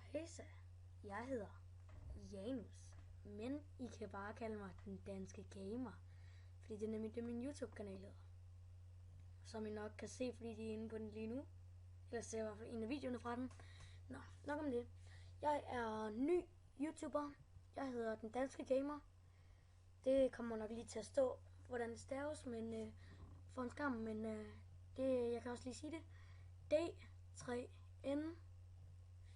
Hejsa, jeg hedder Janus, men I kan bare kalde mig den danske gamer, fordi det er nemlig det min YouTube-kanal hedder. Som I nok kan se, fordi de er inde på den lige nu, eller ser i hvert fald en af videoerne fra den. Nå, nok om det. Jeg er ny YouTuber, jeg hedder den danske gamer. Det kommer nok lige til at stå, hvordan det staves, men for en skam, men det, jeg kan også lige sige det. D3N,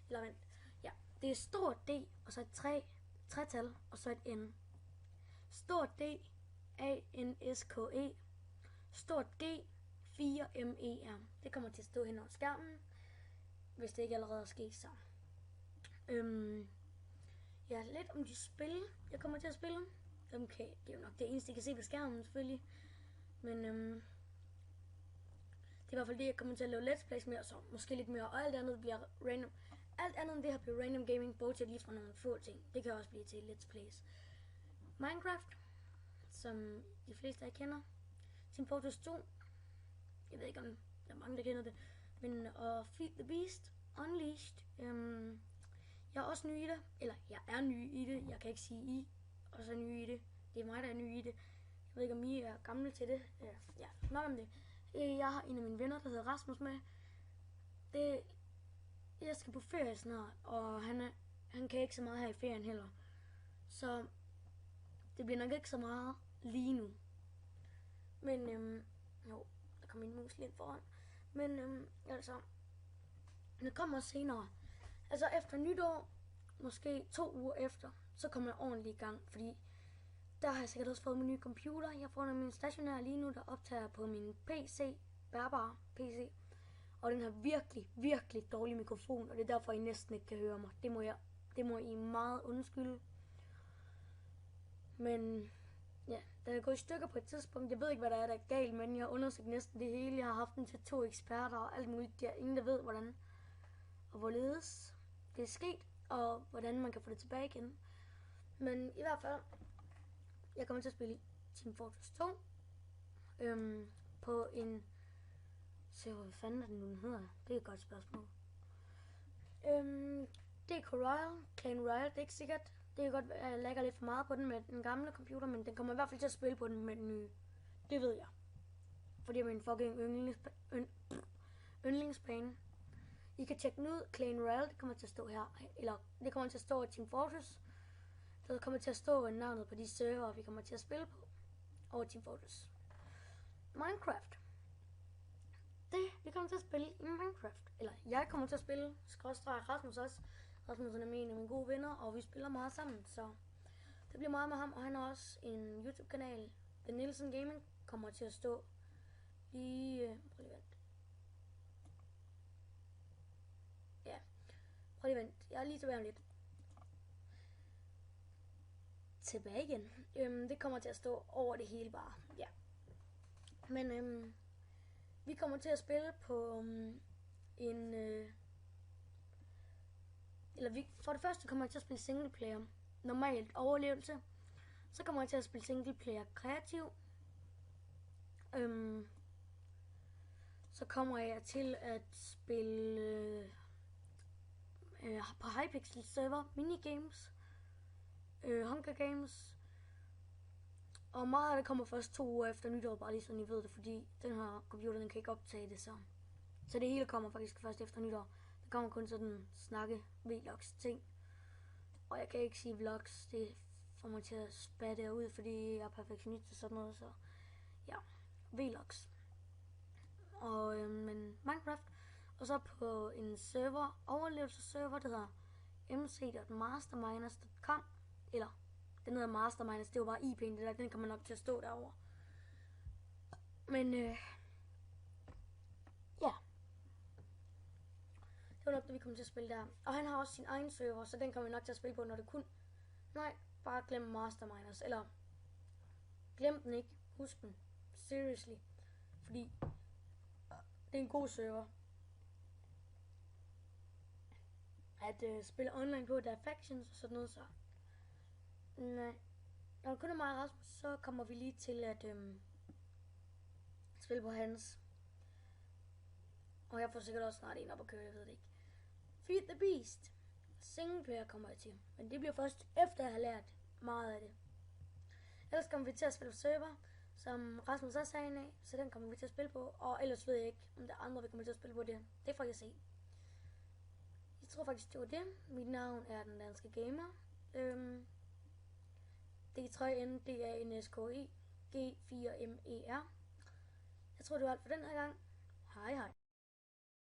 eller vent, ja, det er stort D, og så et tretal, og så et N. Stort D, A-N-S-K-E, stort G, 4-M-E-R. Det kommer til at stå hen over skærmen, hvis det ikke allerede er sket så. Ja, lidt om de spil, jeg kommer til at spille. Okay, det er jo nok det eneste, I kan se på skærmen selvfølgelig. Men det er i hvert fald det, jeg kommer til at lave let's plays med, og så måske lidt mere, og alt andet bliver random. Alt andet end det her bliver random gaming, bortset lige fra nogle få ting. Det kan også blive til let's plays. Minecraft, som de fleste af jer kender. Team Fortress 2, jeg ved ikke om der er mange, der kender det, men Feed the Beast, Unleashed. Jeg er også ny i det, eller jeg er ny i det, jeg kan ikke sige I også er ny i det. Det er mig, der er ny i det. Jeg ved ikke, om I er gamle til det. Ja, nok om det. Jeg har en af mine venner, der hedder Rasmus med. Jeg skal på ferie snart, og han kan ikke så meget her i ferien heller. Så det bliver nok ikke så meget lige nu. Men jo, der kommer min mus lidt foran. Men altså, det kommer senere. Altså efter nytår, måske 2 uger efter, så kommer jeg ordentligt i gang, fordi der har jeg sikkert også fået min nye computer. Jeg får min stationær lige nu, der optager på min PC, bærbar PC. Og den har virkelig, virkelig dårlig mikrofon, og det er derfor, I næsten ikke kan høre mig. Det må I meget undskylde. Men ja, den er gået i stykker på et tidspunkt. Jeg ved ikke, hvad der er galt, men jeg har undersøgt næsten det hele. Jeg har haft den til 2 eksperter og alt muligt. Der er ingen, der ved, hvordan og hvorledes det er sket, og hvordan man kan få det tilbage igen. Men i hvert fald, jeg kommer til at spille Team Fortress 2 på en... Se, hvad fanden er den nu, den hedder? Det er et godt spørgsmål. Det er Clan Royale, det er ikke sikkert. Det kan godt være, at jeg lægger lidt for meget på den med den gamle computer, men den kommer i hvert fald til at spille på den med den nye. Det ved jeg. Fordi jeg er min fucking yndlingsbane. I kan tjekke den ud. Clan Royale, det kommer til at stå her. Eller det kommer til at stå i Team Fortress. Det kommer til at stå navnet på de server, vi kommer til at spille på. Og Team Fortress. Minecraft. Vi kommer til at spille i Minecraft. Eller jeg kommer til at spille. Skråstreg Rasmus også. Rasmus er en af mine gode venner, og vi spiller meget sammen. Så det bliver meget med ham. Og han har også en YouTube-kanal. The Nielsen Gaming kommer til at stå lige... prøv lige vent. Ja, prøv lige vent. Jeg er lige tilbage om lidt. Tilbage igen. Det kommer til at stå over det hele bare. Ja. Men vi kommer til at spille på for det første kommer jeg til at spille singleplayer normalt overlevelse. Så kommer jeg til at spille singleplayer kreativ. Så kommer jeg til at spille på Hypixel server minigames, Hunger Games. Og meget af det kommer først 2 uger efter nytår, bare lige sådan I ved det, fordi den her computer, den kan ikke optage det, så det hele kommer faktisk først efter nytår. Der kommer kun sådan snakke vlogs ting. Og jeg kan ikke sige vlogs, det får mig til at spatte ud, fordi jeg er perfektionist og sådan noget, så ja, vlogs. Og men Minecraft, og så på en server, overlevelsesserver, der hedder mc.masterminers.com, eller den hedder Masterminers, det var bare IP'en, det der, den kommer nok til at stå derovre. Men ja, det var nok det, vi kommer til at spille der. Og han har også sin egen server, så den kommer vi nok til at spille på, når det kun... Nej, bare glem Masterminers, eller glem den ikke, husk den, seriously, fordi det er en god server at spille online på, der er factions og sådan noget, så nej. Når det kun er mig og Rasmus, så kommer vi lige til at spille på hans. Og jeg får sikkert også snart en op at køre, jeg ved det ikke. Feed the Beast. Singleplayer kommer jeg til, men det bliver først efter jeg har lært meget af det. Ellers kommer vi til at spille på server, som Rasmus også sagde af, så den kommer vi til at spille på, og ellers ved jeg ikke, om der er andre, vi kommer til at spille på det. Det får jeg se. Jeg tror faktisk, det var det. Mit navn er Den Danske Gamer. D3NDANSKE G4MER. Jeg tror, det var alt for den her gang. Hej hej.